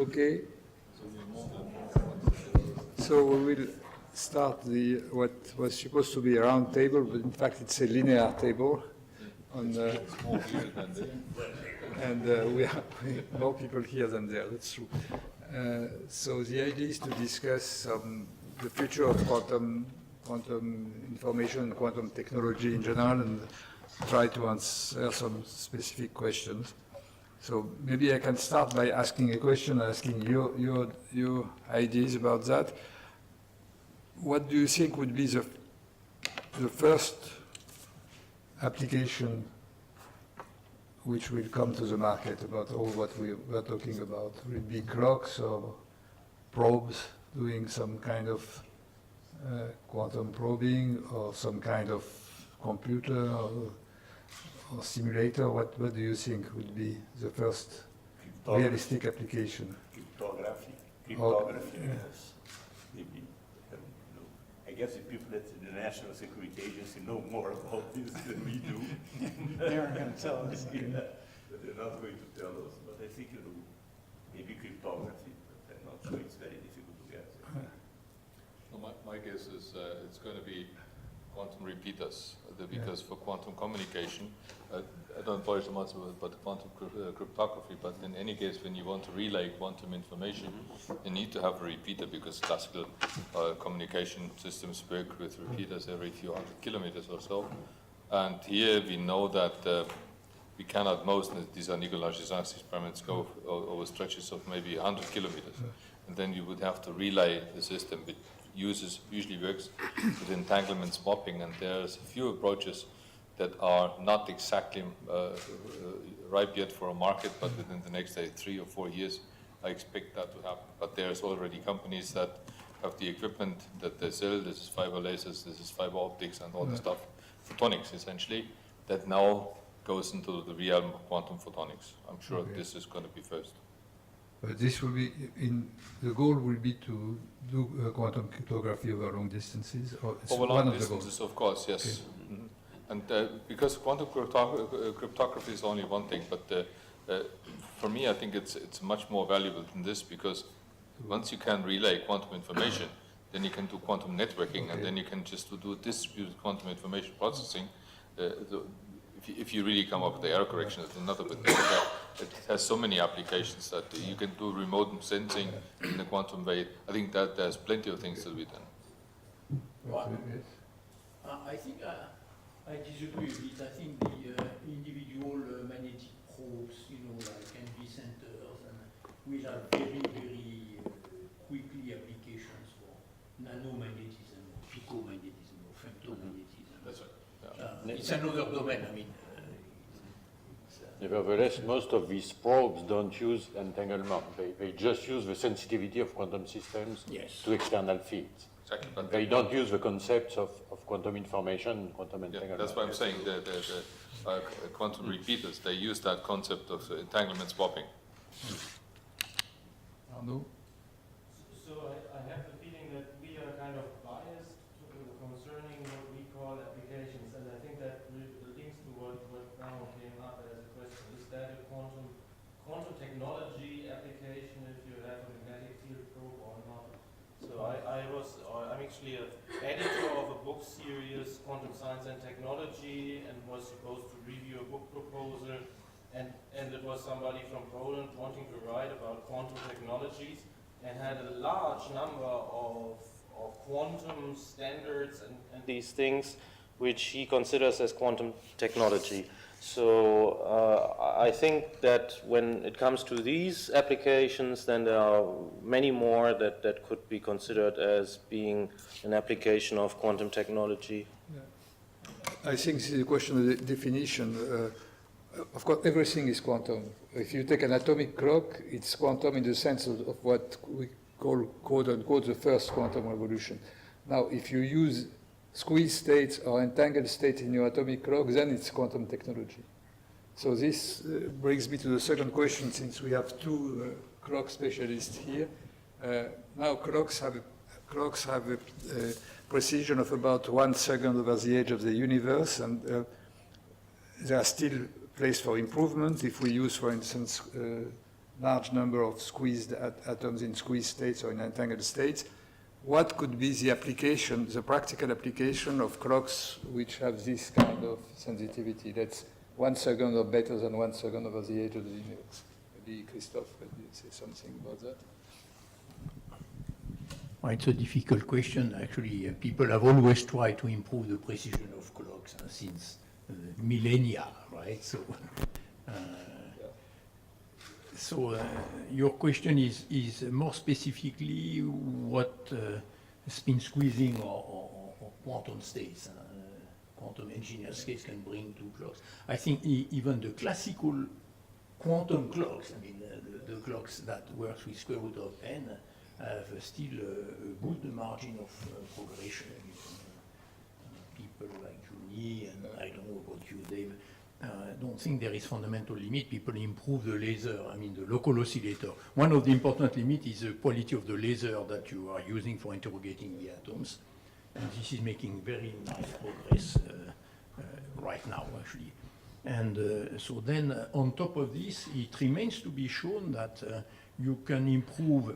Okay. So we will start what was supposed to be a round table, but in fact it's a linear table. And we have more people here than there, that's true. So the idea is to discuss the future of quantum information, quantum technology in general, and try to answer some specific questions. So maybe I can start by asking a question, asking your ideas about that. What do you think would be the first application which will come to the market about all what we were talking about? Will it be clocks or probes doing some kind of quantum probing, or some kind of computer or simulator? What do you think would be the first realistic application? Cryptography, yes. Maybe. I guess the people at the National Security Agency know more about this than we do. They aren't going to tell us. Yeah, but they're not going to tell us. But I think, maybe cryptography, but I'm not sure it's very difficult to get. Well, my guess is it's going to be quantum repeaters, because for quantum communication, I don't know so much about the quantum cryptography, but in any case, when you want to relay quantum information, you need to have a repeater, because classical communication systems work with repeaters every few hundred kilometers or so. And here we know that we cannot, these are Nicolas Gisin's experiments, go over stretches of maybe 100 kilometers. And then you would have to relay the system, which usually works with entanglement swapping, and there's a few approaches that are not exactly ripe yet for a market, but within the next 3 or 4 years, I expect that to happen. But there's already companies that have the equipment that they sell. This is fiber lasers, this is fiber optics, and all the stuff, photonics essentially, that now goes into the realm of quantum photonics. I'm sure this is going to be first. But this will be the goal will be to do quantum cryptography over long distances, or it's over one long of distances, the goals. of course, yes. Okay. Mm-hmm. And because quantum cryptography is only one thing, but for me, I think it's much more valuable than this, because once you can relay quantum information, then you can do quantum networking, and then you can just do distributed quantum information processing. If you really come up with the error correction, it's another bit. It has so many applications that you can do remote sensing in the quantum way. I think that there's plenty of things to be done. Well, I think I disagree a bit. I think the individual magnetic probes, like NV centers, and will have very, very quickly applications for nanomagnetism, or picomagnetism, or femtomagnetism. That's right. Yeah. It's another domain. I mean, Nevertheless, most of these probes don't use entanglement. They just use the sensitivity of quantum systems to external fields. Exactly. But they don't use the concepts of quantum information and quantum entanglement. That's why I'm saying the quantum repeaters, they use that concept of entanglement swapping. Arnaud? So I have the feeling that we are kind of biased concerning what we call applications, and I think that links to what now came up as a question. Is that a quantum technology application if you have a magnetic field probe or not? So I'm actually an editor of a book series, Quantum Science and Technology, and was supposed to review a book proposal, and it was somebody from Poland wanting to write about quantum technologies, and had a large number of quantum standards and these things which he considers as quantum technology. So I think that when it comes to these applications, then there are many more that could be considered as being an application of quantum technology. I think this is a question of the definition. Of course, everything is quantum. If you take an atomic clock, it's quantum in the sense of what we call, quote-unquote, the first quantum revolution. Now, if you use squeeze states or entangled states in your atomic clock, then it's quantum technology. So this brings me to the second question, since we have two clock specialists here. Now, clocks have a precision of about 1 second over the edge of the universe, and there are still place for improvement. If we use, for instance, large number of squeezed atoms in squeezed states or in entangled states. What could be the application, the practical application of clocks which have this kind of sensitivity? That's 1 second or better than 1 second over the edge of the universe. Maybe Christophe, could you say something about that? Well, it's a difficult question. Actually, people have always tried to improve the precision of clocks since millennia, right? So, your question is more specifically what spin squeezing or quantum states, quantum engineer states can bring to clocks. I think even the classical quantum clocks, I mean, the clocks that works with square root of n, have still a good margin of progression. People like Juni, and I don't know about you, Dave, don't think there is fundamental limit. People improve the laser, I mean the local oscillator. One of the important limits is the quality of the laser that you are using for interrogating the atoms. And this is making very nice progress right now, actually. And so then on top of this, it remains to be shown that you can improve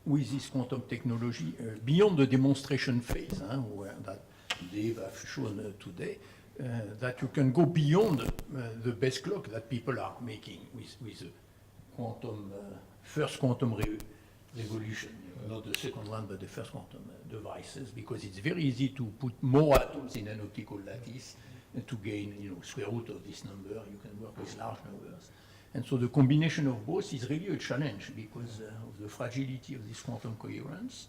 with this quantum technology beyond the demonstration phase, where that Dave have shown today, that you can go beyond the best clock that people are making with the quantum, first quantum revolution, not the second one, but the first quantum devices, because it's very easy to put more atoms in an optical lattice to gain, square root of this number. You can work with large numbers. And so the combination of both is really a challenge because of the fragility of this quantum coherence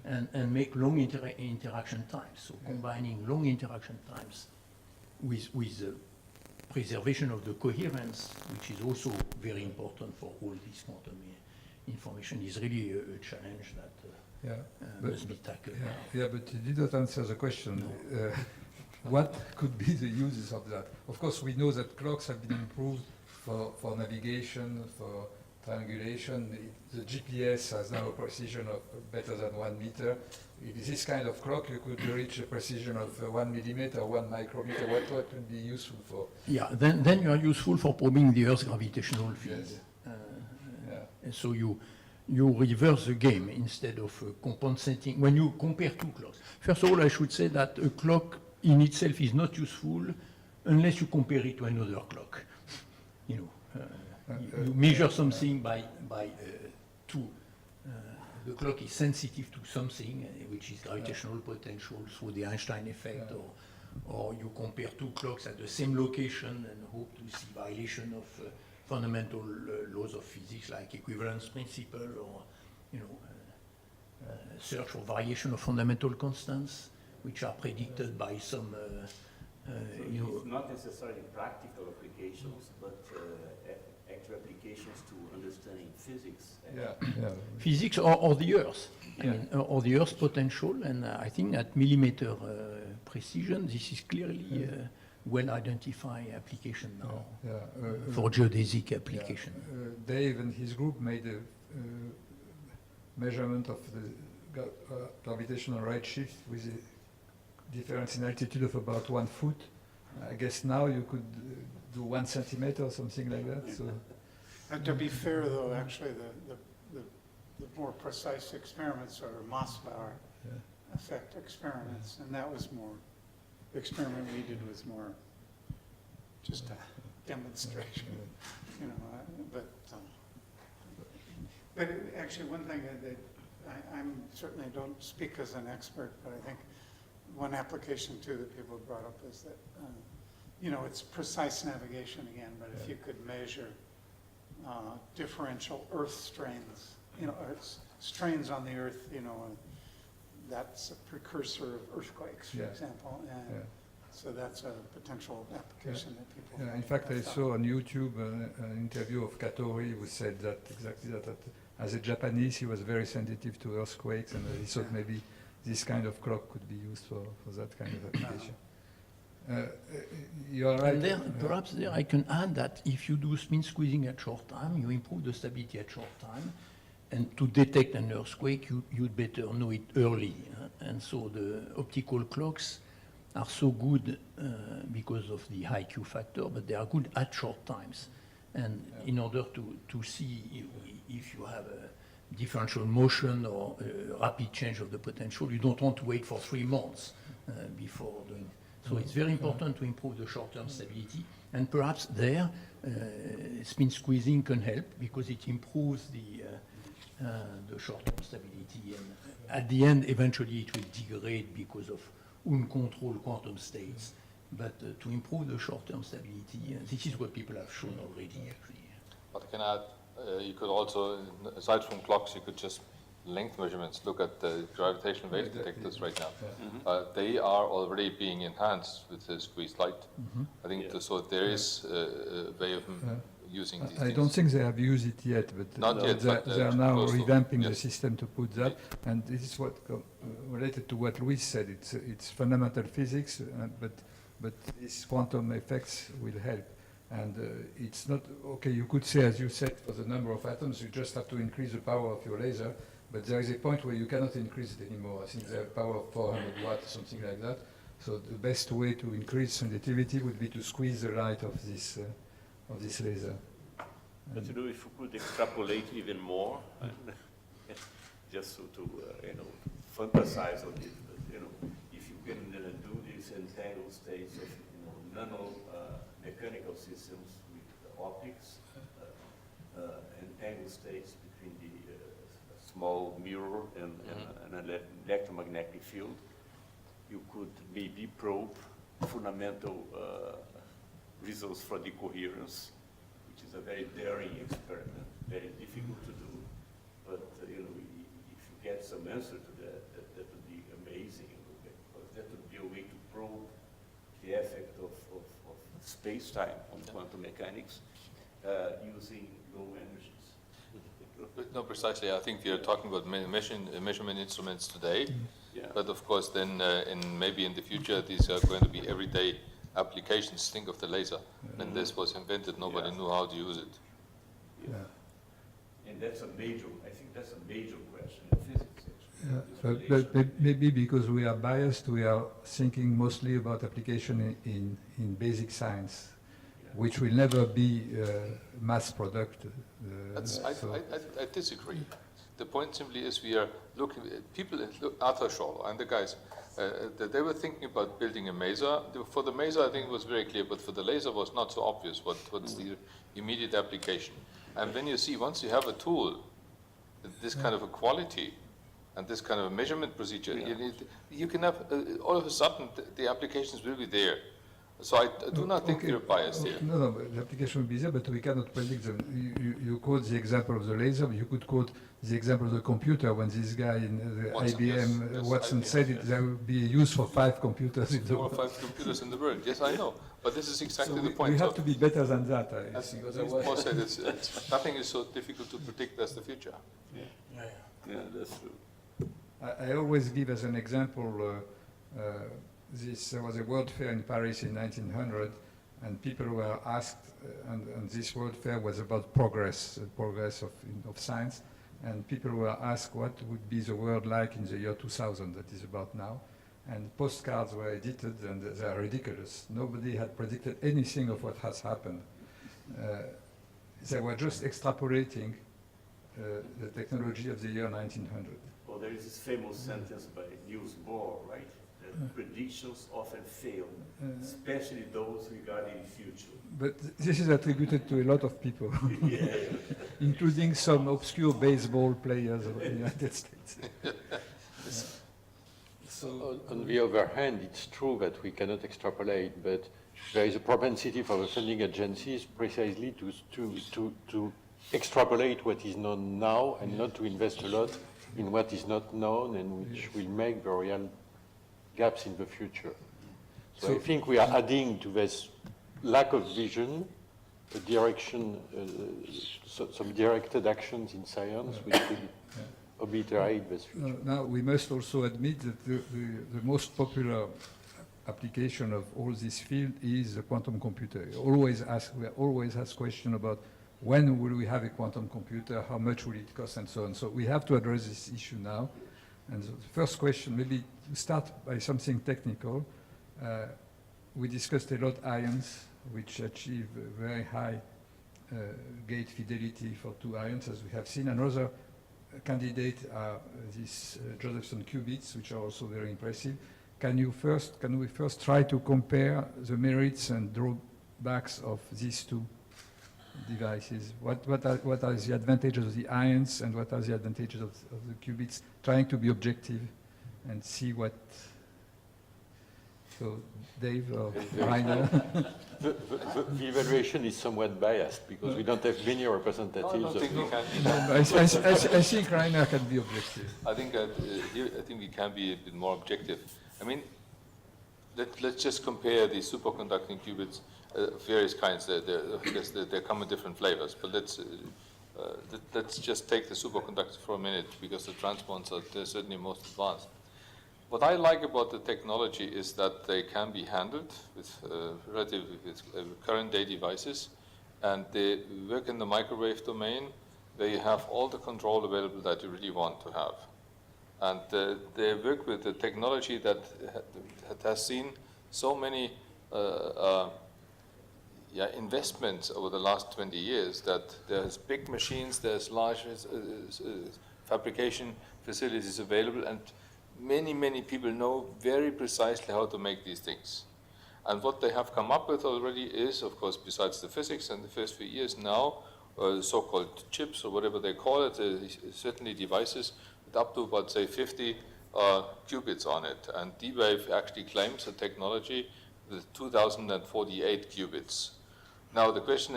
and make long interaction times. So combining long interaction times with the preservation of the coherence, which is also very important for all this quantum information, is really a challenge that must be tackled. Yeah, but you did not answer the question. No. What could be the uses of that? Of course, we know that clocks have been improved for navigation, for triangulation. The GPS has now a precision of better than 1 meter. If this kind of clock, you could reach a precision of 1 millimeter, 1 micrometer. What would be useful for? Yeah, then you are useful for probing the Earth's gravitational field. Yes. And so you reverse the game instead of compensating. When you compare two clocks, first of all, I should say that a clock in itself is not useful unless you compare it to another clock. You measure something by two. The clock is sensitive to something, which is gravitational potential through the Einstein effect, or you compare two clocks at the same location and hope to see violation of fundamental laws of physics like equivalence principle, or search for variation of fundamental constants, which are predicted by some. It's not necessarily practical applications, but actual applications to understanding physics. Physics or the Earth, or the Earth's potential, and I think at millimeter precision, this is clearly well-identified application now for geodesic application. Dave and his group made a measurement of the gravitational redshift with a difference in altitude of about 1 foot. I guess now you could do 1 centimeter or something like that. So. And to be fair, though, actually, the more precise experiments are Mossbauer effect experiments, and that was more. The experiment we did was more just a demonstration, But actually, one thing that I'm certainly don't speak as an expert, but I think one application too that people have brought up is that it's precise navigation again. But if you could measure differential Earth strains, strains on the Earth, that's a precursor of earthquakes, for example, and so that's a potential application that people. Yeah, in fact, I saw on YouTube an interview of Katori who said that exactly that. As a Japanese, he was very sensitive to earthquakes, and he thought maybe this kind of clock could be used for that kind of application. You are right. And perhaps I can add that if you do spin squeezing at short time, you improve the stability at short time. And to detect an earthquake, you'd better know it early. And so the optical clocks are so good because of the high Q factor, but they are good at short times. And in order to see if you have a differential motion or a rapid change of the potential, you don't want to wait for 3 months before doing. So it's very important to improve the short-term stability, and perhaps there spin squeezing can help because it improves the short-term stability, and at the end, eventually it will degrade because of uncontrolled quantum states. But to improve the short-term stability, this is what people have shown already, actually. But I can add, you could also, aside from clocks, you could just length measurements, look at the gravitational wave detectors right now. They are already being enhanced with the squeezed light. I think so there is a way of using these I don't think they have used it yet, but Not yet, but, they are now close to, revamping the yes. system to put that. And this is what related to what Luis said. It's fundamental physics, but these quantum effects will help. And it's not okay. You could say, as you said, for the number of atoms, you just have to increase the power of your laser. But there is a point where you cannot increase it anymore. I think they have power of 400 watts or something like that. So the best way to increase sensitivity would be to squeeze the light of this laser. But you know, if you could extrapolate even more, just so to fantasize on it, but if you can do these entangled states of nano mechanical systems with optics, entangled states between the small mirror and an electromagnetic field, you could maybe probe fundamental results for decoherence, which is a very daring experiment, very difficult to do. But if you get some answer to that would be amazing, because that would be a way to probe the effect of space-time on quantum mechanics using low energies. No, precisely. I think we are talking about measurement instruments today, Yeah. but of course then maybe in the future these are going to be everyday applications. Think of the laser. When this was invented, nobody knew how to use it. Yeah. And I think that's a major question in physics, actually. Yeah, but maybe because we are biased, we are thinking mostly about application in basic science, which will never be mass product. I disagree. The point simply is we are looking, Arthur Scholl and the guys, they were thinking about building a maser. For the maser, I think it was very clear, but for the laser, it was not so obvious what's the immediate application. And when you see, once you have a tool, this kind of a quality, and this kind of a measurement procedure, you can have, all of a sudden, the applications will be there. So I do not think we're biased here. No, but the application will be there, but we cannot predict them. You quote the example of the laser, but you could quote the example of the computer when this guy in the Watson, IBM, yes, Watson, IBM, said it, there will be a use for 5 computers in the There are world. 5 computers in the world. Yes, I know. But this is exactly So the point. we have So, to be better than that, I as think. Paul said, nothing is so difficult to predict as the future. Yeah, that's true. I always give as an example, there was a World Fair in Paris in 1900, and people were asked, and this World Fair was about progress of science, and people were asked what would be the world like in the year 2000, that is about now, and postcards were edited, and they are ridiculous. Nobody had predicted anything of what has happened. They were just extrapolating the technology of the year 1900. Well, there is this famous sentence by Niels Bohr, right? That predictions often fail, especially those regarding the future. But this is attributed to a lot of people, including some obscure baseball players of the United States. So, on the other hand, it's true that we cannot extrapolate, but there is a propensity for the funding agencies precisely to extrapolate what is known now and not to invest a lot in what is not known and which will make the real gaps in the future. So I think we are adding to this lack of vision, a direction, some directed actions in science which will obliterate this future. Now, we must also admit that the most popular application of all this field is the quantum computer. We always ask questions about when will we have a quantum computer, how much will it cost, and so on. So we have to address this issue now. And the first question, maybe to start by something technical, we discussed a lot ions, which achieve very high gate fidelity for 2 ions, as we have seen. Another candidate are these Josephson qubits, which are also very impressive. Can we first try to compare the merits and drawbacks of these two devices? What are the advantages of the ions and what are the advantages of the qubits? Trying to be objective and see what. So, Dave or Rainer? The evaluation is somewhat biased because we don't have many representatives. I don't think we can. I think Rainer can be objective. I think we can be a bit more objective. I mean, let's just compare the superconducting qubits, various kinds. They come in different flavors. But let's just take the superconductors for a minute because the transponds are certainly most advanced. What I like about the technology is that they can be handled with current day devices, and they work in the microwave domain where you have all the control available that you really want to have. And they work with the technology that has seen so many investments over the last 20 years that there's big machines, there's large fabrication facilities available, and many people know very precisely how to make these things. And what they have come up with already is, of course, besides the physics and the first few years now, so-called chips or whatever they call it, certainly devices with up to about, say, 50 qubits on it. And D-Wave actually claims a technology with 2048 qubits. Now the question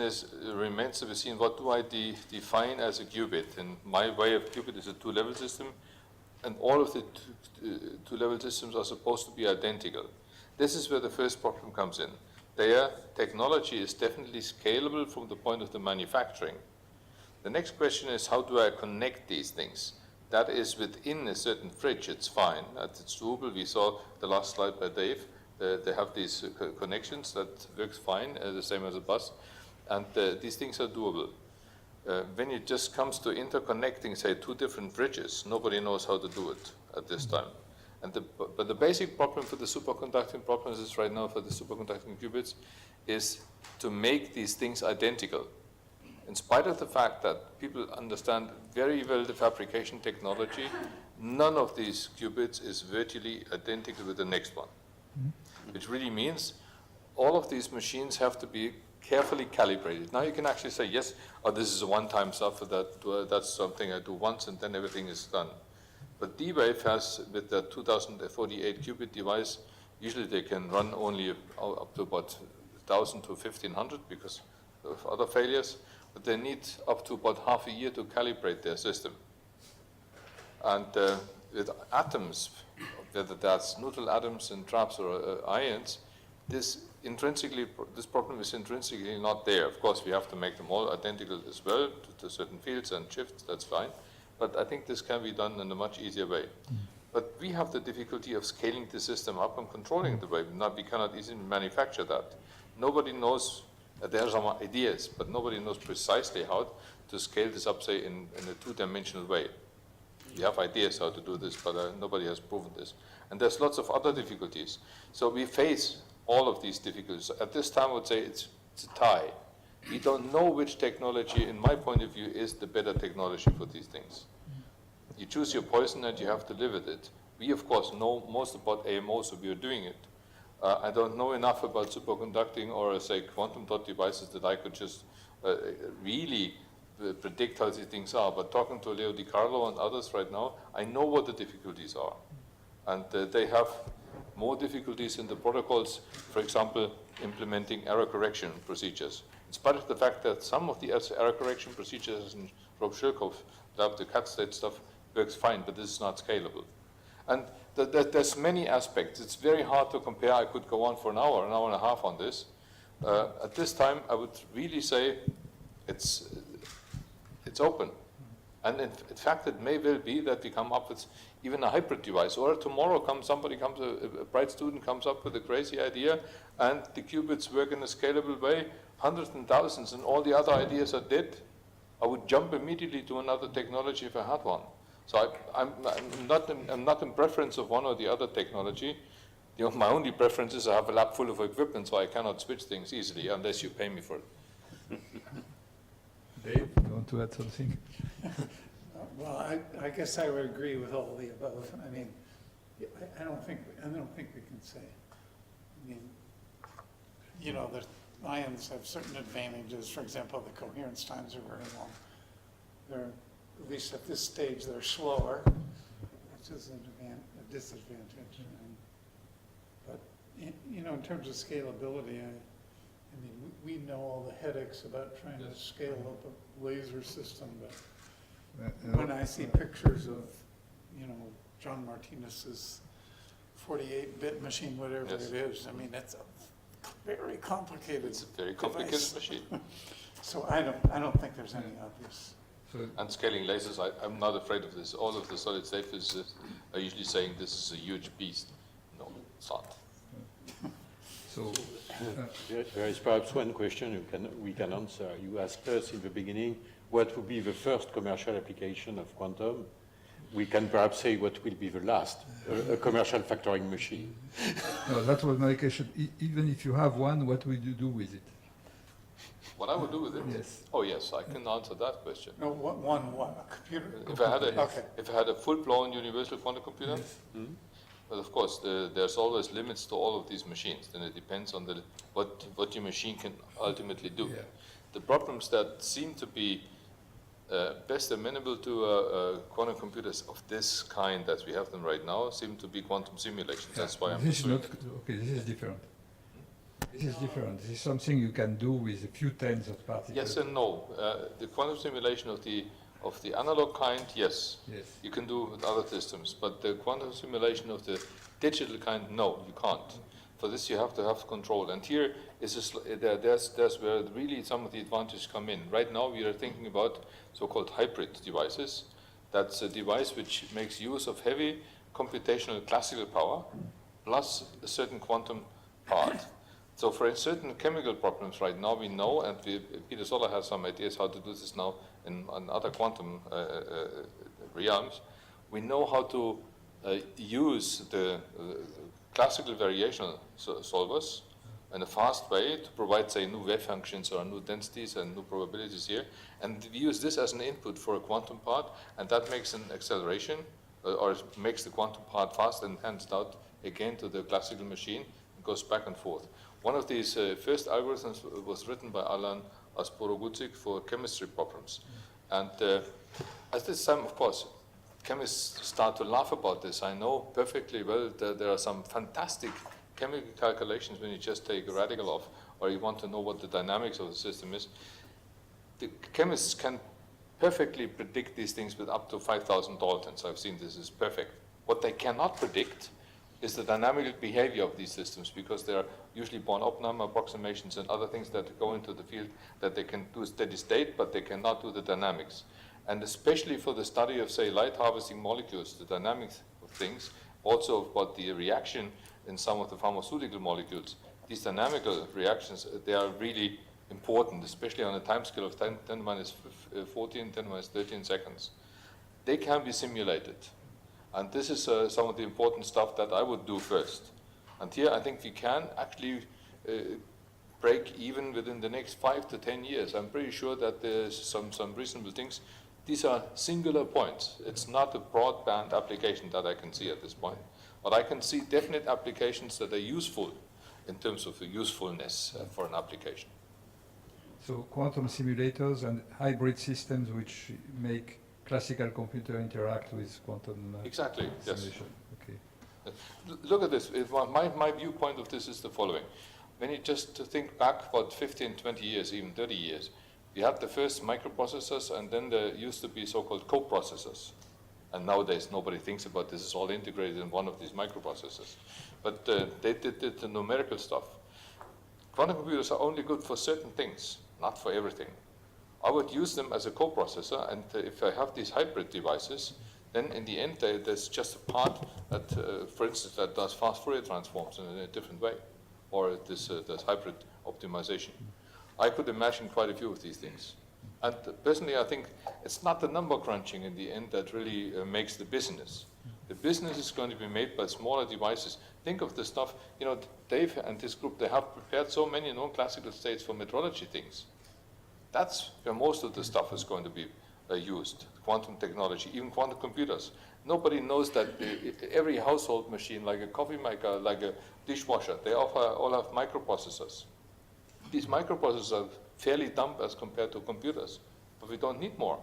remains to be seen, what do I define as a qubit? In my way of qubit is a two-level system, and all of the two-level systems are supposed to be identical. This is where the first problem comes in. Their technology is definitely scalable from the point of the manufacturing. The next question is, how do I connect these things? That is within a certain fridge, it's fine. It's doable. We saw the last slide by Dave. They have these connections that works fine, the same as a bus. And these things are doable. When it just comes to interconnecting, say, two different fridges, nobody knows how to do it at this time. But the basic problem for the superconducting problems is right now for the superconducting qubits is to make these things identical. In spite of the fact that people understand very well the fabrication technology, none of these qubits is virtually identical with the next one. Which really means all of these machines have to be carefully calibrated. Now you can actually say, yes, this is a one-time stuff, that's something I do once and then everything is done. But D-Wave has, with the 2048 qubit device, usually they can run only up to about 1,000 to 1,500 because of other failures, but they need up to about half a year to calibrate their system. And with atoms, whether that's neutral atoms and traps or ions, this problem is intrinsically not there. Of course, we have to make them all identical as well to certain fields and shifts, that's fine. But I think this can be done in a much easier way. But we have the difficulty of scaling the system up and controlling the way. We cannot easily manufacture that. Nobody knows, there are some ideas, but nobody knows precisely how to scale this up, say, in a two-dimensional way. We have ideas how to do this, but nobody has proven this. And there's lots of other difficulties. So we face all of these difficulties. At this time, I would say it's a tie. We don't know which technology, in my point of view, is the better technology for these things. You choose your poison and you have to live with it. We, of course, know most about AMO, so we are doing it. I don't know enough about superconducting or, say, quantum dot devices that I could just really predict how these things are. But talking to Leo Di Carlo and others right now, I know what the difficulties are. And they have more difficulties in the protocols, for example, implementing error correction procedures. In spite of the fact that some of the error correction procedures in Rob Shirkoff, the cat state stuff, works fine, but this is not scalable. And there's many aspects. It's very hard to compare. I could go on for an hour and a half on this. At this time, I would really say it's open. And in fact, it may well be that we come up with even a hybrid device. Or tomorrow a bright student comes up with a crazy idea, and the qubits work in a scalable way, hundreds and thousands, and all the other ideas are dead. I would jump immediately to another technology if I had one. So I'm not in preference of one or the other technology. My only preference is I have a lab full of equipment, so I cannot switch things easily unless you pay me for it. want to add something? Well, I guess I would agree with all the above. I mean, I don't think we can say. I mean, you know, the ions have certain advantages. For example, the coherence times are very long. They're, at least at this stage, they're slower, which is a disadvantage. But, you know, in terms of scalability, I mean, we know all the headaches about trying to scale up a laser system, but when I see pictures of, you know, John Martinez's 48-bit machine, whatever Yes. it is, I mean, that's a very complicated It's a very complicated device. machine. So I don't think there's any obvious. So, And scaling lasers, I'm not afraid of this. All of the solid state physicists are usually saying this is a huge beast. No, it's not. so There is perhaps one question we can answer. You asked us in the beginning, what would be the first commercial application of quantum? We can perhaps say what will be the last, a commercial factoring machine. no, that was my question. Even if you have one, what will you do with it? What I would do with it? Yes. Oh, yes, I can answer that question. No, what, a computer? Okay. If I had a full-blown universal quantum computer, but of course, there's always limits to all of these machines. Then it depends on what your machine can ultimately do. Yeah. The problems that seem to be best amenable to quantum computers of this kind that we have them right now seem to be quantum simulations. That's why I'm This is pursuing not, it. okay, this is different. This is different. This is something you can do with a few tens of particles. Yes and no. The quantum simulation of the analog kind, yes. Yes. You can do with other systems, but the quantum simulation of the digital kind, no, you can't. For this, you have to have control. And here is there's where really some of the advantages come in. Right now, we are thinking about so-called hybrid devices. That's a device which makes use of heavy computational classical power plus a certain quantum part. So for certain chemical problems right now, we know, and Peter Soller has some ideas how to do this now in other quantum realms. We know how to use the classical variational solvers in a fast way to provide, say, new wave functions or new densities and new probabilities here. And we use this as an input for a quantum part, and that makes an acceleration, or makes the quantum part fast and hands out again to the classical machine. It goes back and forth. One of these first algorithms was written by Alan Asporoguzik for chemistry problems. And at this time, of course, chemists start to laugh about this. I know perfectly well that there are some fantastic chemical calculations when you just take a radical off, or you want to know what the dynamics of the system is. The chemists can perfectly predict these things with up to 5,000 Daltons. I've seen this is perfect. What they cannot predict is the dynamical behavior of these systems, because there are usually Born-Oppenheim approximations and other things that go into the field that they can do steady state, but they cannot do the dynamics. And especially for the study of, say, light harvesting molecules, the dynamics of things, also about the reaction in some of the pharmaceutical molecules, these dynamical reactions, they are really important, especially on a time scale of 10 minus 14, 10 minus 13 seconds. They can be simulated. And this is some of the important stuff that I would do first. And here I think we can actually break even within the next 5 to 10 years. I'm pretty sure that there's some reasonable things. These are singular points. It's not a broadband application that I can see at this point. But I can see definite applications that are useful in terms of the usefulness for an application. So quantum simulators and hybrid systems which make classical computer interact with quantum Exactly, yes. simulation. Okay. Look at this. My viewpoint of this is the following. When you just think back about 15, 20 years, even 30 years, we had the first microprocessors, and then there used to be so-called coprocessors. And nowadays, nobody thinks about this. It's all integrated in one of these microprocessors. But they did the numerical stuff. Quantum computers are only good for certain things, not for everything. I would use them as a coprocessor, and if I have these hybrid devices, then in the end, there's just a part that, for instance, that does fast Fourier transforms in a different way, or this hybrid optimization. I could imagine quite a few of these things. And personally, I think it's not the number crunching in the end that really makes the business. The business is going to be made by smaller devices. Think of the stuff, you know, Dave and his group, they have prepared so many non-classical states for metrology things. That's where most of the stuff is going to be used, quantum technology, even quantum computers. Nobody knows that every household machine, like a coffee maker, like a dishwasher, they all have microprocessors. These microprocessors are fairly dumb as compared to computers, but we don't need more.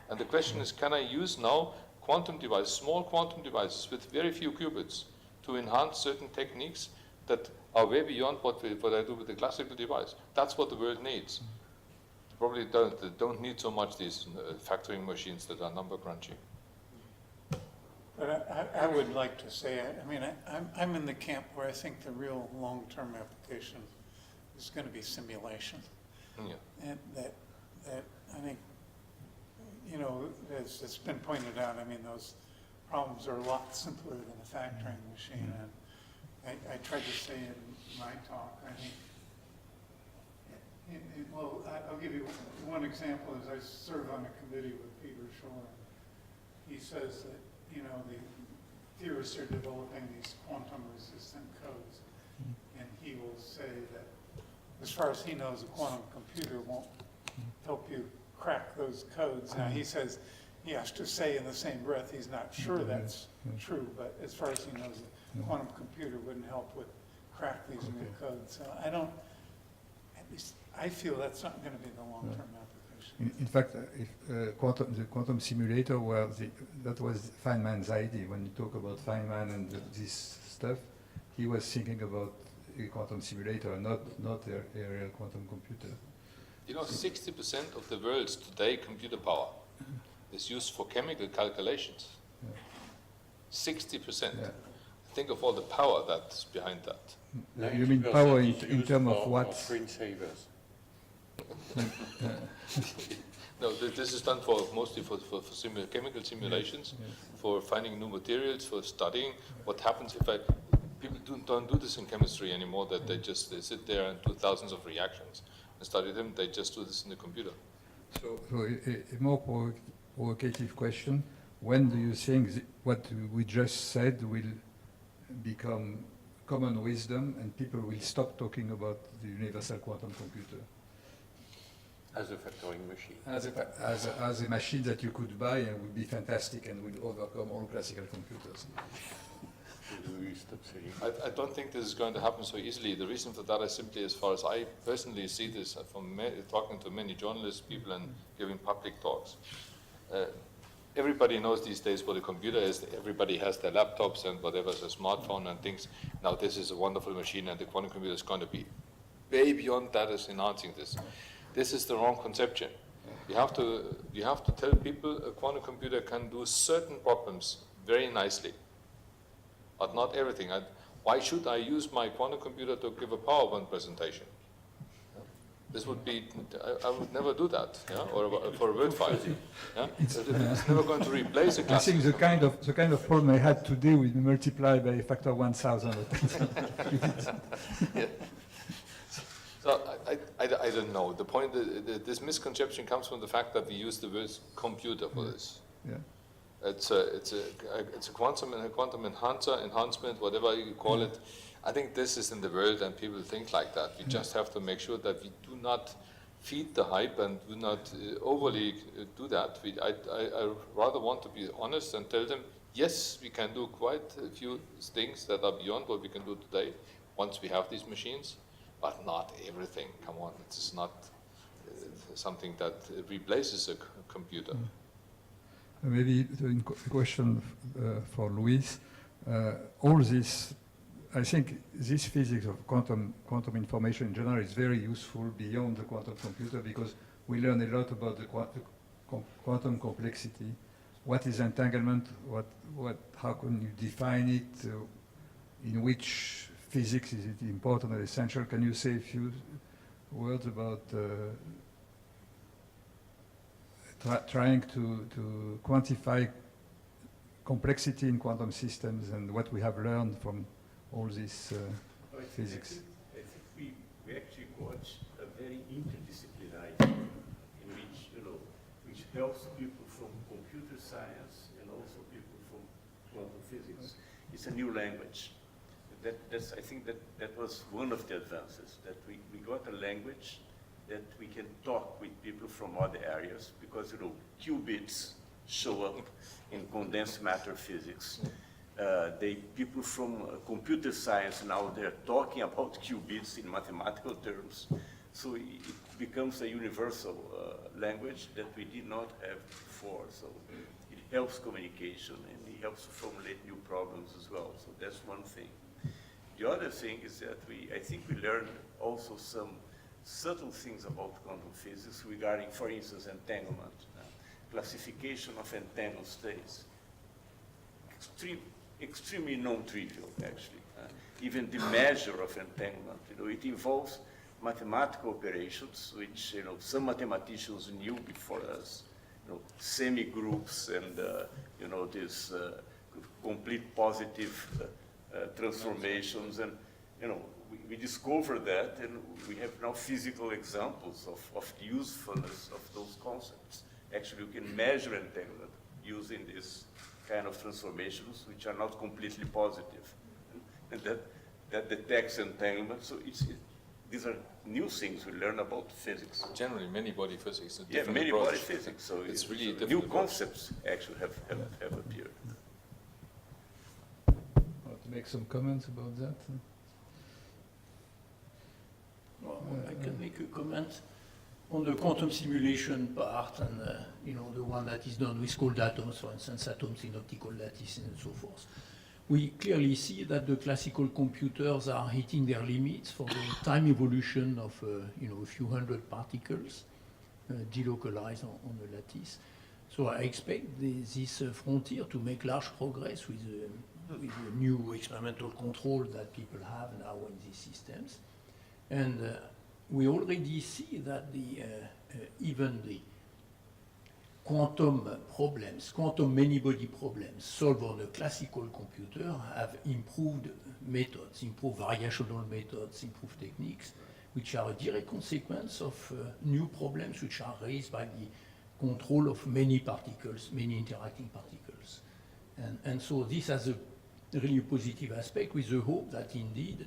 And the question is, can I use now quantum devices, small quantum devices with very few qubits to enhance certain techniques that are way beyond what I do with the classical device? That's what the world needs. Probably don't need so much these factoring machines that are number crunching. But I would like to say, I mean, I'm in the camp where I think the real long-term application is going to be simulation. Yeah. And that I think, you know, as it's been pointed out, I mean, those problems are a lot simpler than a factoring machine. And I tried to say in my talk, I think, well, I'll give you one example. As I serve on a committee with Peter Shore, he says that, you know, the theorists are developing these quantum-resistant codes, and he will say that, as far as he knows, a quantum computer won't help you crack those codes. Now, he says he has to say in the same breath he's not sure that's true, but as far as he knows, a quantum computer wouldn't help with crack these new codes. So I don't, at least I feel that's not going to be the long-term application. In fact, if the quantum simulator that was Feynman's idea. When you talk about Feynman and this stuff, he was thinking about a quantum simulator, not a real quantum computer. You know, 60% of the world's today computer power is used for chemical calculations. 60%. Yeah. Think of all the power that's behind that. You mean power in terms of what? Screensavers. No, this is done mostly for chemical simulations, for finding new materials, for studying what happens if people don't do this in chemistry anymore, that they sit there and do thousands of reactions and study them. They just do this in the computer. So a more provocative question: when do you think what we just said will become common wisdom and people will stop talking about the universal quantum computer? As a factoring machine. As a machine that you could buy and would be fantastic and would overcome all classical computers. We stop saying. I don't think this is going to happen so easily. The reason for that is simply, as far as I personally see this from talking to many journalists, people, and giving public talks. Everybody knows these days what a computer is. Everybody has their laptops and whatever's a smartphone and things. Now this is a wonderful machine, and the quantum computer is going to be way beyond that as enhancing this. This is the wrong conception. You have to tell people a quantum computer can do certain problems very nicely, but not everything. Why should I use my quantum computer to give a PowerPoint presentation? This would be, I would never do that, or for a word file. Yeah? It's never going to replace a I classic. think the kind of problem I had today will be multiplied by a factor 1,000. Yeah. So I don't know. The point, this misconception comes from the fact that we use the word computer for this. Yeah. It's a quantum enhancement, whatever you call it. I think this is in the world, and people think like that. We just have to make sure that we do not feed the hype and do not overly do that. I rather want to be honest and tell them, yes, we can do quite a few things that are beyond what we can do today once we have these machines, but not everything. Come on, it's not something that replaces a computer. Maybe a question for Luis. All this, I think this physics of quantum information in general is very useful beyond the quantum computer, because we learn a lot about the quantum complexity. What is entanglement? How can you define it? In which physics is it important or essential? Can you say a few words about trying to quantify complexity in quantum systems and what we have learned from all this physics? I think we actually got a very interdisciplinary in which, which helps people from computer science and also people from quantum physics. It's a new language. I think that was one of the advances, that we got a language that we can talk with people from other areas, because, qubits show up in condensed matter physics. People from computer science now, they're talking about qubits in mathematical terms. So it becomes a universal language that we did not have before. So it helps communication, and it helps to formulate new problems as well. So that's one thing. The other thing is that I think we learned also some subtle things about quantum physics regarding, for instance, entanglement, classification of entangled states. Extremely non-trivial, actually. Even the measure of entanglement, it involves mathematical operations, which some mathematicians knew before us, semi-groups and these complete positive transformations, and we discovered that, and we have now physical examples of the usefulness of those concepts. Actually, you can measure entanglement using this kind of transformations, which are not completely positive, and that detects entanglement. So these are new things we learn about physics. Generally, many-body physics. Yeah, many-body physics. So it's really new different concepts actually have appeared. Want to make some comments about that? Well, I can make a comment on the quantum simulation part, and the one that is done with cold atoms, for instance, atoms in optical lattices and so forth. We clearly see that the classical computers are hitting their limits for the time evolution of a few hundred particles delocalized on the lattice. So I expect this frontier to make large progress with the new experimental control that people have now in these systems. And we already see that even the quantum problems, quantum many-body problems solved on a classical computer have improved methods, improved variational methods, improved techniques, which are a direct consequence of new problems which are raised by the control of many particles, many interacting particles. And so this has a really positive aspect, with the hope that indeed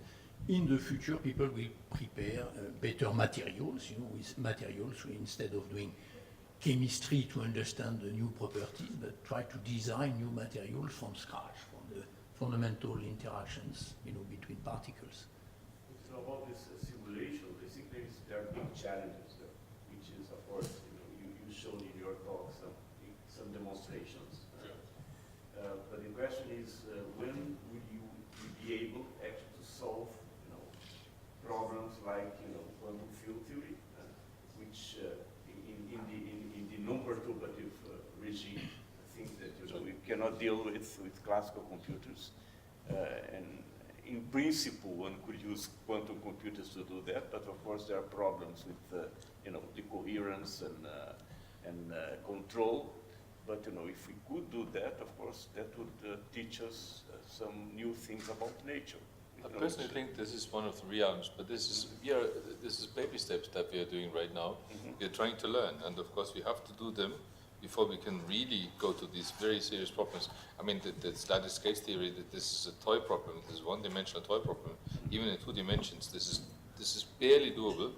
in the future people will prepare better materials, with materials instead of doing chemistry to understand the new properties, but try to design new materials from scratch, from the fundamental interactions, between particles. So about this simulation, I think there are big challenges there, which is, of course, you showed in your talk some demonstrations. But the question is, when will you be able actually to solve, problems like, quantum field theory, which in the non-perturbative regime, I think that we cannot deal with classical computers, and in principle one could use quantum computers to do that, but of course there are problems with the coherence and control. But if we could do that, of course that would teach us some new things about nature. I personally think this is one of the realms, but this is baby steps that we are doing right now. We are trying to learn, and of course we have to do them before we can really go to these very serious problems. I mean, the lattice case theory, that this is a toy problem, this is one-dimensional toy problem. Even in 2 dimensions, this is barely doable,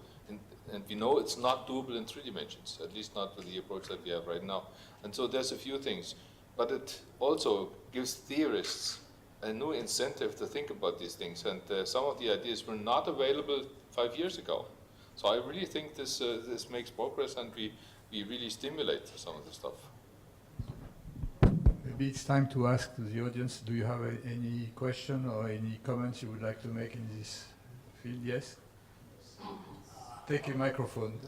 and we know it's not doable in 3 dimensions, at least not with the approach that we have right now. And so there's a few things, but it also gives theorists a new incentive to think about these things, and some of the ideas were not available 5 years ago. So I really think this makes progress, and we really stimulate some of the stuff. Maybe it's time to ask to the audience, do you have any question or any comments you would like to make in this field? Yes? Take a microphone.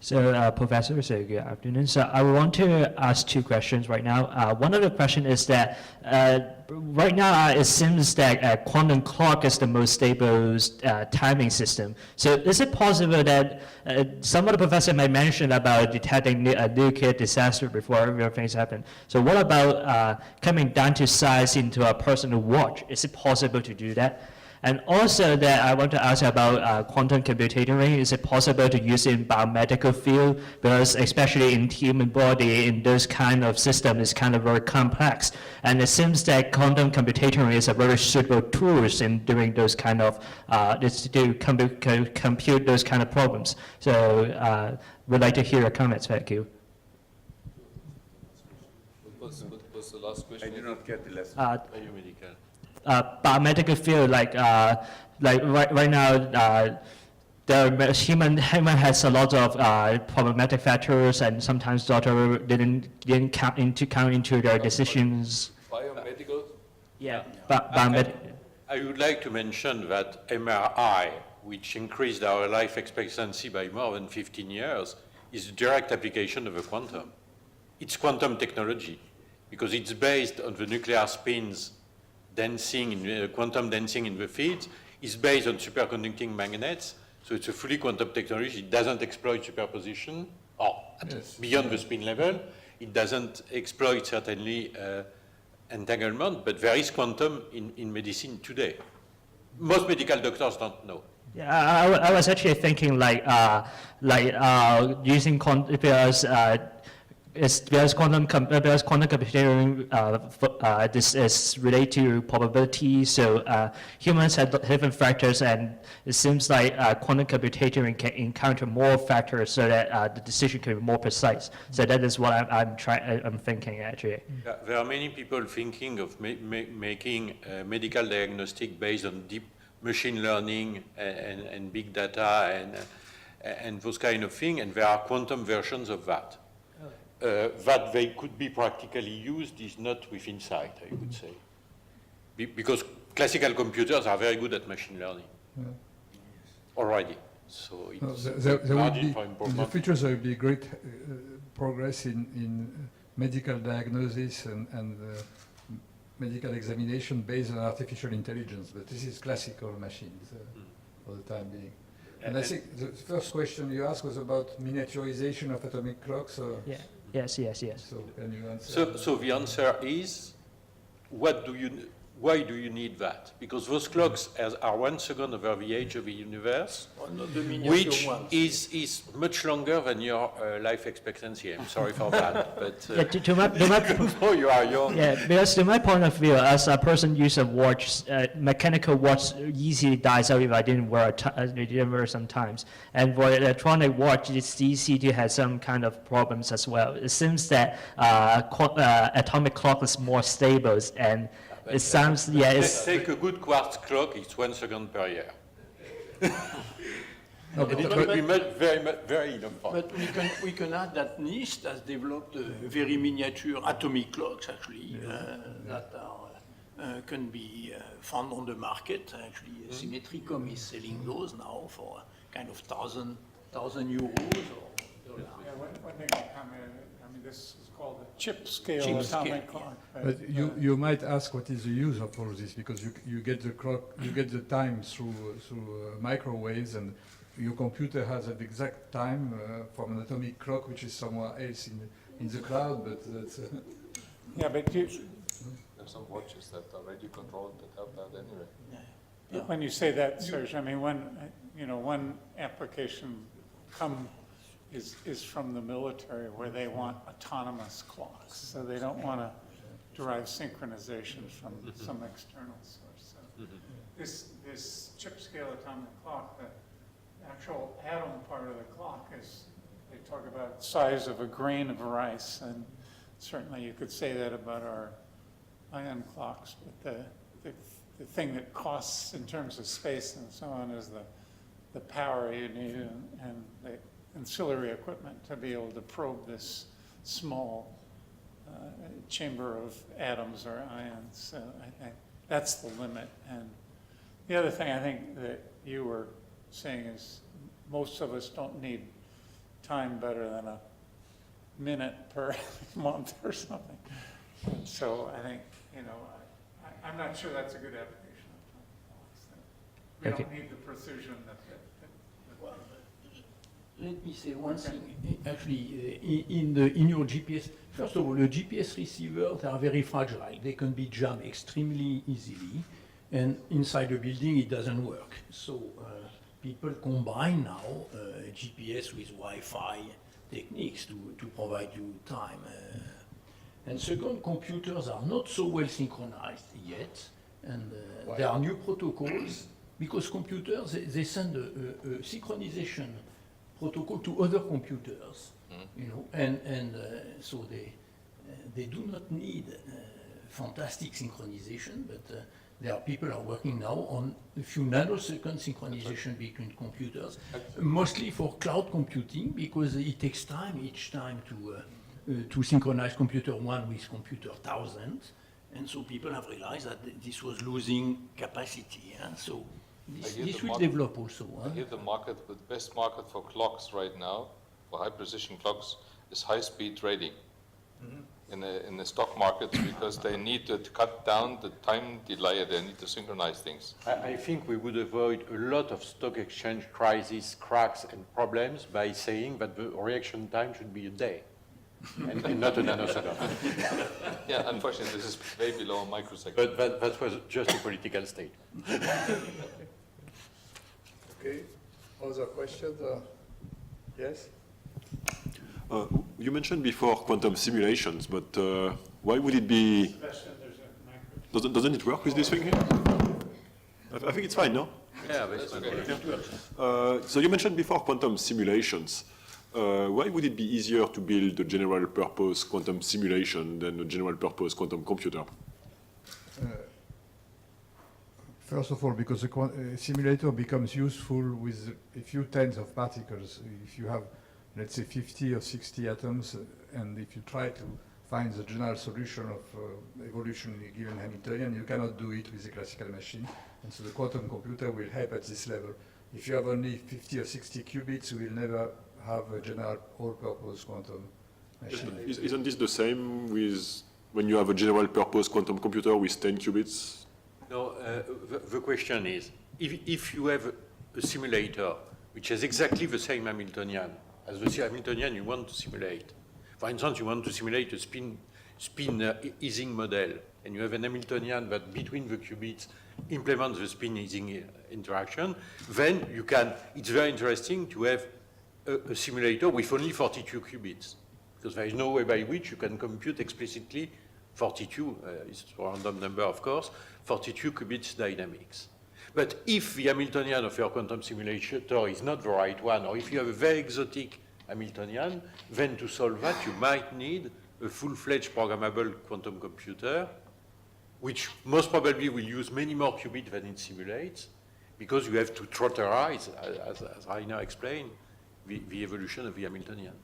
So, Professor, good afternoon. So I want to ask 2 questions right now. One of the questions is that right now it seems that quantum clock is the most stable timing system. So is it possible that some of the professors might mention about detecting a nuclear disaster before real things happen? So what about coming down to size into a personal watch? Is it possible to do that? And also that I want to ask about quantum computing. Is it possible to use it in biomedical field? Because especially in human body, in those kind of system, is kind of very complex. And it seems that quantum computing is a very suitable tools in doing those kind of, to compute those kind of problems. So would like to hear your comments. Thank you. What's the last I question? did not get the last. Biomedical. Biomedical field, like right now, the human has a lot of problematic factors, and sometimes doctor didn't count into their decisions. Biomedical? Yeah, I would like to mention that MRI, which increased our life expectancy by more than 15 years, is a direct application of a quantum. It's quantum technology, because it's based on the nuclear spins dancing, quantum dancing in the fields. It's based on superconducting magnets, so it's a fully quantum technology. It doesn't exploit superposition, or beyond the spin level. It doesn't exploit, certainly, entanglement, but there is quantum in medicine today. Most medical doctors don't know. Yeah, I was actually thinking using because quantum computing, this is related to probability. So humans have different factors, and it seems like quantum computing can encounter more factors, so that the decision can be more precise. So that is what I'm thinking actually. Yeah, there are many people thinking of making medical diagnostic based on deep machine learning and big data and those kind of things, and there are quantum versions of that. That they could be practically used is not within sight, I would say. Because classical computers are very good at machine learning already. So it's There will margin be, for in the improvement. future, there will be great progress in medical diagnosis and medical examination based on artificial intelligence, but this is classical machines for the time being. And I think the first question you asked was about miniaturization of atomic clocks. Yeah. Yes. So can you answer? So the answer is, why do you need that? Because those clocks are 1 second over the age of the universe, which is much longer than your life expectancy. I'm sorry for that, but Yeah, to my oh, you are young. Yeah, because to my point of view, as a person use a watch, mechanical watch easily dies out if I didn't wear sometimes. And for electronic watch, it's easy to have some kind of problems as well. It seems that atomic clock is more stable, and it sounds, Take a good quartz clock, it's 1 second per year. No, And it would be very enough. But we can add that NIST has developed very miniature atomic clocks, actually, that can be found on the market. Actually, Symmetricom is selling those now for kind of $1,000 or $1,000. Yeah, one thing I commented, I mean, this is called a chip scale Chip atomic scale, clock. But you might ask what is the use of all this, because you get the clock, you get the time through microwaves, and your computer has an exact time from an atomic clock, which is somewhere else in the cloud. But that's Yeah, but There's some watches that are radio controlled that have that anyway. when you say that, Serge, I mean, one application is from the military where they want autonomous clocks, so they don't want to derive synchronization from some external source. So this chip scale atomic clock, the actual atom part of the clock is, they talk about size of a grain of rice, and certainly you could say that about our ion clocks, but the thing that costs in terms of space and so on is the power you need and the ancillary equipment to be able to probe this small chamber of atoms or ions. So I think that's the limit. And the other thing I think that you were saying is most of us don't need time better than a minute per month or something. And so I think, I'm not sure that's a good application of time. We don't need the precision that Let me say one thing. Actually, in your GPS, first of all, the GPS receivers are very fragile. They can be jammed extremely easily. And inside the building, it doesn't work. So people combine now GPS with Wi-Fi techniques to provide you time. And second, computers are not so well synchronized yet. And there are new protocols, because computers, they send a synchronization protocol to other computers, you know, and so they do not need fantastic synchronization, but there are people are working now on a few nanosecond synchronization between computers, mostly for cloud computing, because it takes time each time to synchronize computer 1 with computer 1000, and so people have realized that this was losing capacity, so this will develop also. I hear the best market for clocks right now, for high precision clocks, is high speed trading. In the stock markets, because they need to cut down the time delay, they need to synchronize things. I think we would avoid a lot of stock exchange crises, cracks, and problems by saying that the reaction time should be a day and not a nanosecond. Yeah, unfortunately, this is way below a microsecond. But that was just a political statement. Okay, other questions? Yes? You mentioned before quantum simulations, but why would it be... Sebastian, there's a microphone. Doesn't it work with this thing here? I think it's fine, no? Yeah, that's Yeah. So you mentioned before quantum simulations. Why would it be easier to build a general purpose quantum simulation than a general purpose quantum computer? First of all, because a simulator becomes useful with a few tens of particles. If you have, let's say, 50 or 60 atoms, and if you try to find the general solution of evolution in a given Hamiltonian, you cannot do it with a classical machine. And so the quantum computer will help at this level. If you have only 50 or 60 qubits, you will never have a general all-purpose quantum machine. Isn't this the same with when you have a general purpose quantum computer with 10 qubits? No, the question is, if you have a simulator which has exactly the same Hamiltonian as the Hamiltonian you want to simulate, for instance, you want to simulate a spin easing model, and you have an Hamiltonian that between the qubits implements the spin easing interaction, then you can, it's very interesting to have a simulator with only 42 qubits, because there is no way by which you can compute explicitly 42, it's a random number of course, 42 qubits dynamics. But if the Hamiltonian of your quantum simulator is not the right one, or if you have a very exotic Hamiltonian, then to solve that you might need a full-fledged programmable quantum computer, which most probably will use many more qubits than it simulates, because you have to trotterize, as Rainer explained, the evolution of the Hamiltonian.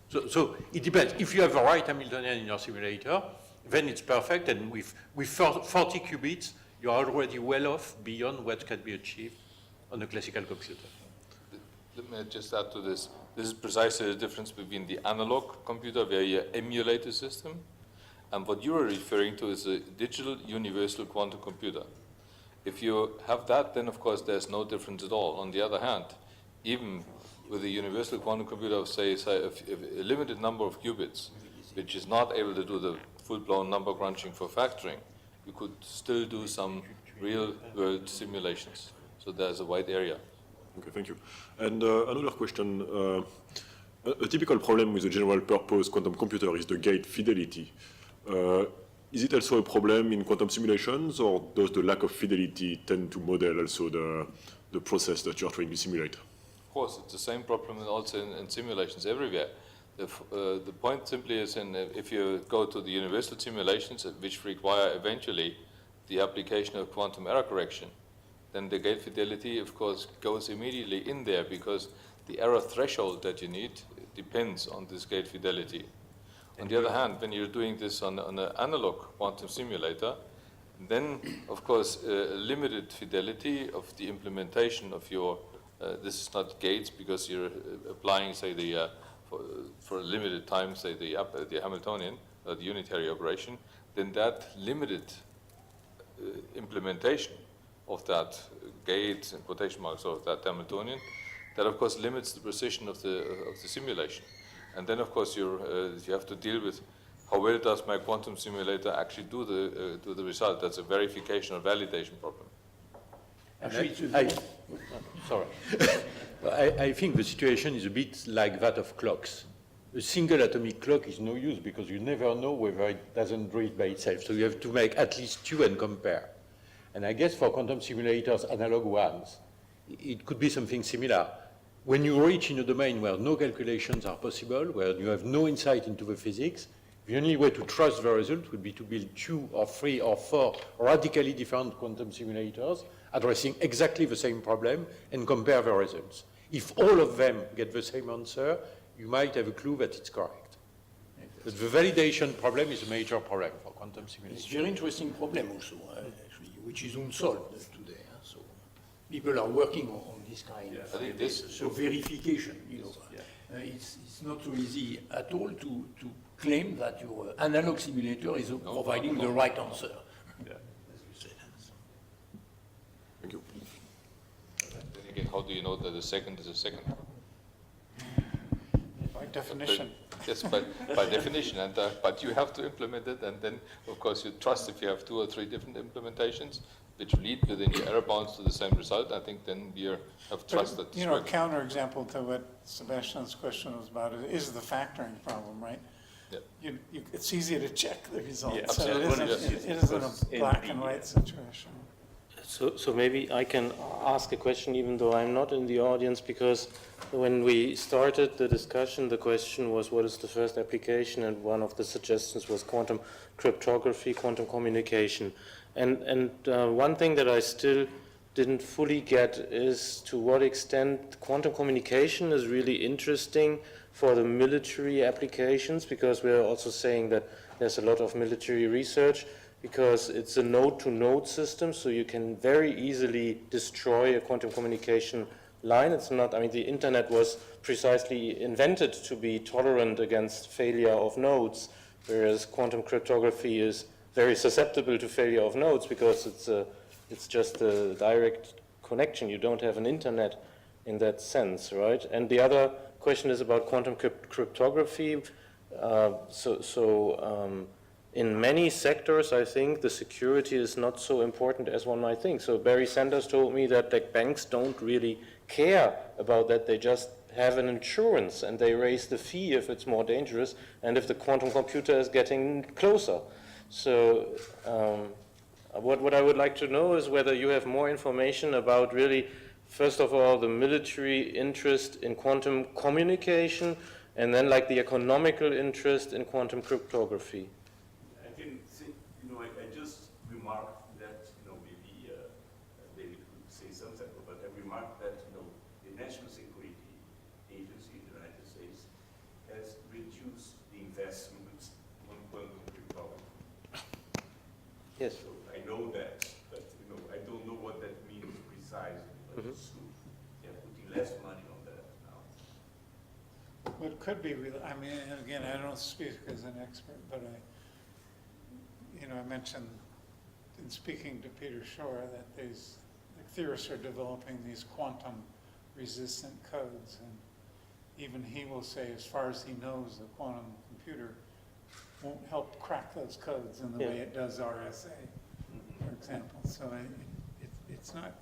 So it depends. If you have the right Hamiltonian in your simulator, then it's perfect, and with 40 qubits, you're already well off beyond what can be achieved on a classical computer. Let me just add to this. This is precisely the difference between the analog computer, where you emulate a system, and what you are referring to is a digital universal quantum computer. If you have that, then of course there's no difference at all. On the other hand, even with a universal quantum computer of, say a limited number of qubits, which is not able to do the full-blown number crunching for factoring, you could still do some real-world simulations. So there's a wide area. Okay, thank you. And another question. A typical problem with a general-purpose quantum computer is the gate fidelity. Is it also a problem in quantum simulations, or does the lack of fidelity tend to model also the process that you're trying to simulate? Of course, it's the same problem also in simulations everywhere. The point simply is, if you go to the universal simulations, which require eventually the application of quantum error correction, then the gate fidelity, of course, goes immediately in there, because the error threshold that you need depends on this gate fidelity. On the other hand, when you're doing this on an analog quantum simulator, then, of course, limited fidelity of the implementation of your, this is not gates, because you're applying, say, for a limited time, say, the Hamiltonian, the unitary operation, then that limited implementation of that gate, in quotation marks, of that Hamiltonian, that of course limits the precision of the simulation. And then of course you have to deal with how well does my quantum simulator actually do the result? That's a verification or validation problem. Actually, Sorry. I think the situation is a bit like that of clocks. A single atomic clock is no use because you never know whether it doesn't do it by itself. So you have to make at least two and compare. And I guess for quantum simulators, analog ones, it could be something similar. When you reach in a domain where no calculations are possible, where you have no insight into the physics, the only way to trust the result would be to build 2 or 3 or 4 radically different quantum simulators addressing exactly the same problem and compare the results. If all of them get the same answer, you might have a clue that it's correct. But the validation problem is a major problem for quantum it's a simulation. very interesting problem also, actually, which is unsolved today. So people are working on this kind of I think this so verification, you know. It's not so easy at all to claim that your analog simulator is providing the right answer. Yeah. As you said. Thank you. Then again, how do you know that the second is a second? By definition. Yes, by definition, and but you have to implement it, and then of course you trust if you have 2 or 3 different implementations which lead within your error bounds to the same result. I think then we have trust that. You know, a counterexample to what Sebastian's question was about is the factoring problem, right? Yeah. It's easy to check the results. Yeah, So it absolutely. isn't a black and white situation. So maybe I can ask a question even though I'm not in the audience, because when we started the discussion, the question was what is the first application, and one of the suggestions was quantum cryptography, quantum communication. And one thing that I still didn't fully get is to what extent quantum communication is really interesting for the military applications, because we're also saying that there's a lot of military research, because it's a node-to-node system, so you can very easily destroy a quantum communication line. It's not, I mean, the internet was precisely invented to be tolerant against failure of nodes, whereas quantum cryptography is very susceptible to failure of nodes because it's just a direct connection. You don't have an internet in that sense, right? And the other question is about quantum cryptography. In many sectors, I think the security is not so important as one might think. So Barry Sanders told me that the banks don't really care about that. They just have an insurance and they raise the fee if it's more dangerous and if the quantum computer is getting closer. So what I would like to know is whether you have more information about really, first of all, the military interest in quantum communication, and then like the economical interest in quantum cryptography. I can say, I just remarked that, maybe David could say something, but I remarked that, the National Security Agency in the United States has reduced the investments on quantum cryptography. Yes. So I know that, but, I don't know what that means precisely, but it's true. They're putting less money on that now. Well, it could be, I mean, and again, I don't speak as an expert, but I mentioned in speaking to Peter Shore that the theorists are developing these quantum resistant codes, and even he will say, as far as he knows, the quantum computer won't help crack those codes in the way it does RSA, for example. So it's not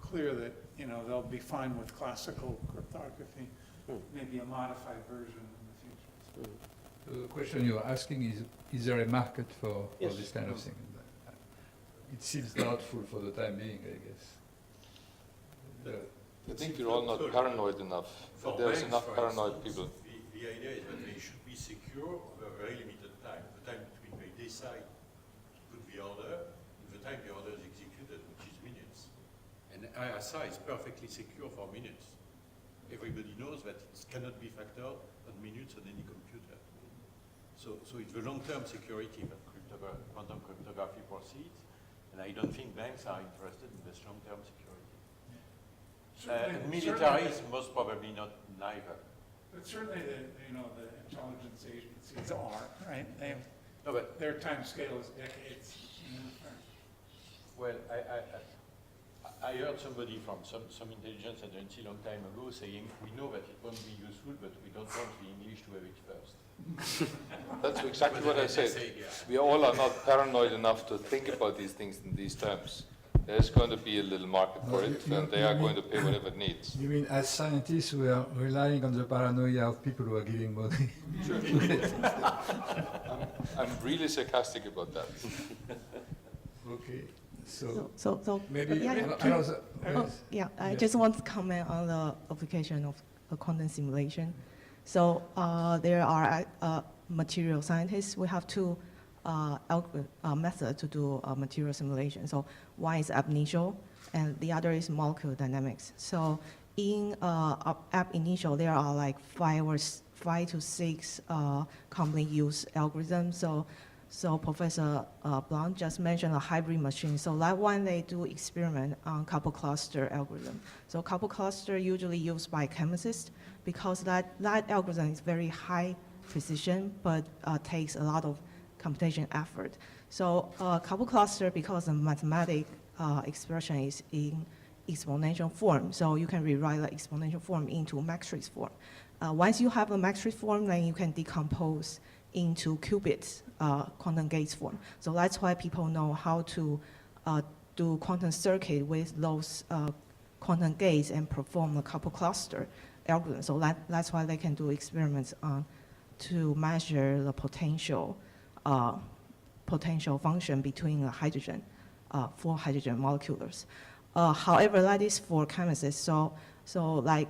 clear that, they'll be fine with classical cryptography, maybe a modified version in the future. The question you're asking is there a market for this kind of thing? It seems doubtful for the time being, I guess. I think you're all not paranoid enough. For There's banks, enough for paranoid instance, people. The idea is that they should be secure over a very limited time. The time between they decide to put the order and the time the order is executed, which is minutes. And RSA is perfectly secure for minutes. Everybody knows that it cannot be factored on minutes on any computer. So it's the long-term security that quantum cryptography proceeds, and I don't think banks are interested in this long-term security. Military is most probably not neither. But certainly the intelligence agencies are, right? No, but Their time scale is decades. well, I heard somebody from some intelligence agency a long time ago saying, we know that it won't be useful, but we don't want the English to have it first. That's exactly what I said. We all are not paranoid enough to think about these things in these terms. There's going to be a little market for it, and they are going to pay whatever it needs. You mean as scientists we are relying on the paranoia of people who are giving money? I'm really sarcastic about that. Okay, so So maybe yeah, another. yeah, I Yeah. just want to comment on the application of quantum simulation. So there are material scientists. We have two methods to do material simulation. So one is ab initio, and the other is molecular dynamics. So in ab initio, there are like 5 to 6 commonly used algorithms. So Professor Blanc just mentioned a hybrid machine. So that one, they do experiment on couple cluster algorithm. So couple cluster usually used by chemists because that algorithm is very high precision, but takes a lot of computation effort. So couple cluster, because the mathematic expression is in exponential form, so you can rewrite the exponential form into matrix form. Once you have a matrix form, then you can decompose into qubits, quantum gates form. So that's why people know how to do quantum circuit with those quantum gates and perform a couple cluster algorithm. So that's why they can do experiments to measure the potential function between the hydrogen, 4 hydrogen molecules. However, that is for chemists. So like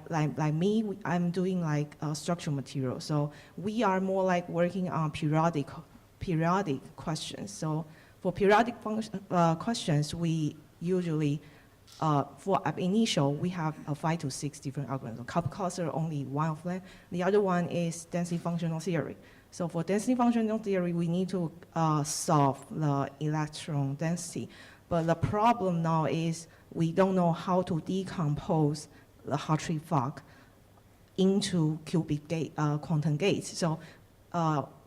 me, I'm doing like structural material. So we are more like working on periodic questions. So for periodic questions, we usually, for ab initio, we have 5 to 6 different algorithms. Couple cluster only one of them. The other one is density functional theory. So for density functional theory, we need to solve the electron density. But the problem now is we don't know how to decompose the Hartree-Fock into qubit gate, quantum gates. So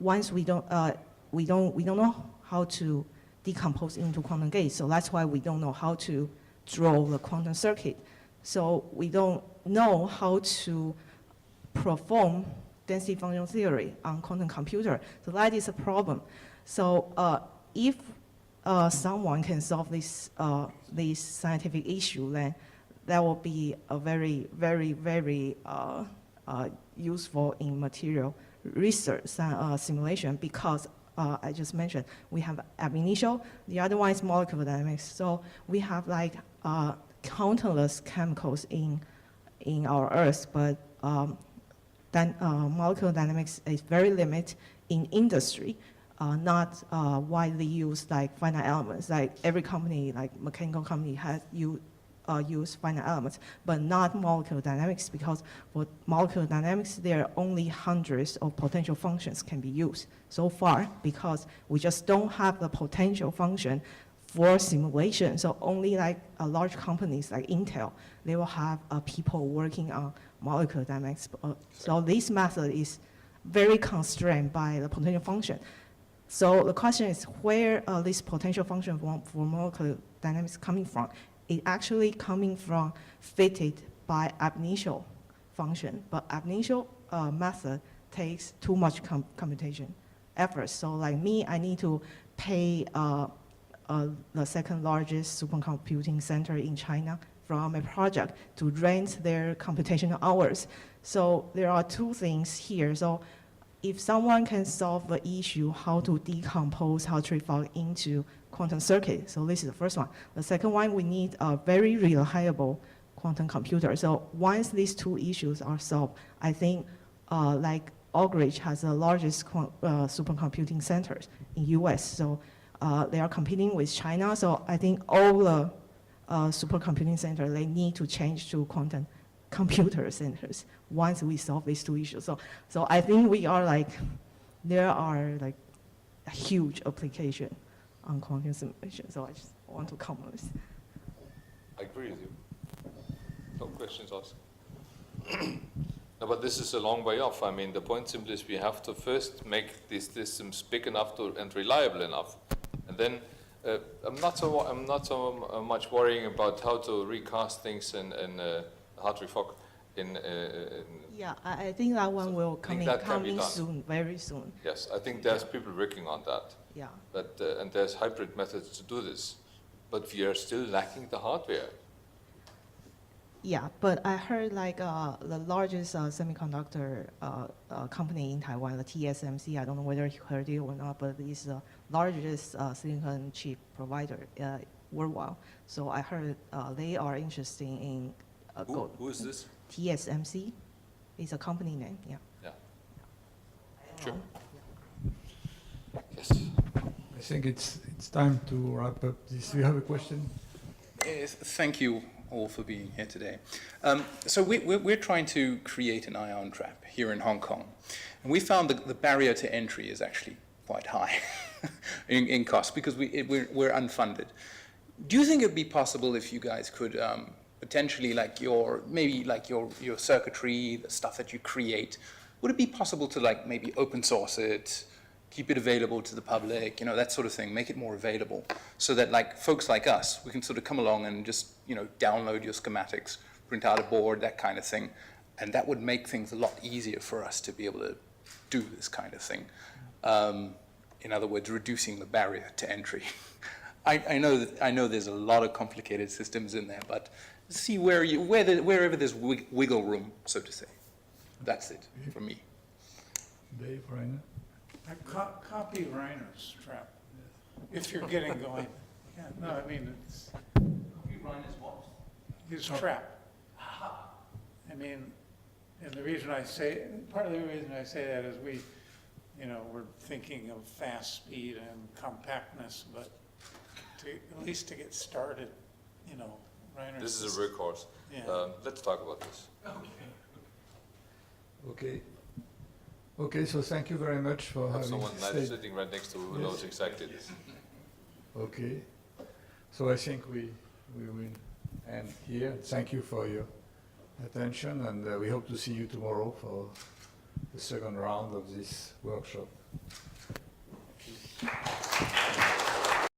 once we don't know how to decompose into quantum gates. So that's why we don't know how to draw the quantum circuit. So we don't know how to perform density functional theory on quantum computer. So that is a problem. So if someone can solve this scientific issue, then that will be a very, very, very useful in material research simulation because I just mentioned we have ab initio. The other one is molecular dynamics. So we have like countless chemicals in our Earth, but molecular dynamics is very limited in industry, not widely used like finite elements. Like every company, like mechanical company, has use finite elements, but not molecular dynamics, because for molecular dynamics, there are only hundreds of potential functions can be used so far, because we just don't have the potential function for simulation. So only like large companies like Intel, they will have people working on molecular dynamics. So this method is very constrained by the potential function. So the question is where this potential function for molecular dynamics coming from? It actually coming from fitted by ab initio function, but ab initio method takes too much computation effort. So like me, I need to pay the second largest supercomputing center in China from a project to rent their computational hours. So there are two things here. So if someone can solve the issue how to decompose Hartree-Fock into quantum circuit, so this is the first one. The second one, we need a very reliable quantum computer. So once these two issues are solved, I think like Oak Ridge has the largest supercomputing centers in US. So they are competing with China. So I think all the supercomputing centers, they need to change to quantum computer centers once we solve these two issues. So I think we are like, there are like a huge application on quantum simulation. So I just want to comment this. I agree with you. No questions asked. No, but this is a long way off. I mean, the point simply is we have to first make these systems big enough and reliable enough. And then I'm not so much worrying about how to recast things in hard refoc in Yeah, I think that one will think that can be coming done. soon, very soon. yes, I think there's people working on that. Yeah. But and there's hybrid methods to do this, but we are still lacking the hardware. Yeah, but I heard like the largest semiconductor company in Taiwan, the TSMC, I don't know whether you heard it or not, but it's the largest silicon chip provider worldwide. So I heard they are interested in Who is this? TSMC. It's a company name, yeah. Yeah. Sure. Yes. I think it's time to wrap up this. Do you have a question? Thank you all for being here today. So we're trying to create an ion trap here in Hong Kong. And we found that the barrier to entry is actually quite high in cost because we're unfunded. Do you think it would be possible if you guys could potentially maybe your circuitry, the stuff that you create, would it be possible to like maybe open source it, keep it available to the public, that sort of thing, make it more available so that like folks like us, we can sort of come along and just, download your schematics, print out a board, that kind of thing. And that would make things a lot easier for us to be able to do this kind of thing. In other words, reducing the barrier to entry. I know there's a lot of complicated systems in there, but see wherever there's wiggle room, so to say. That's it for me. Dave, Rainer? Copy Reiner's trap, if you're getting going. Yeah, no, I mean, it's Reiner's what? his trap. I mean, and the reason I say, part of the reason I say that is we're thinking of fast speed and compactness, but at least to get started, Reiner's. This is a workhorse. Yeah. Let's talk about this. Okay, so thank you very much for Have having someone stayed. sitting right next to who Yes. knows exactly this. Okay, so I think we will end here. Thank you for your attention, and we hope to see you tomorrow for the second round of this workshop.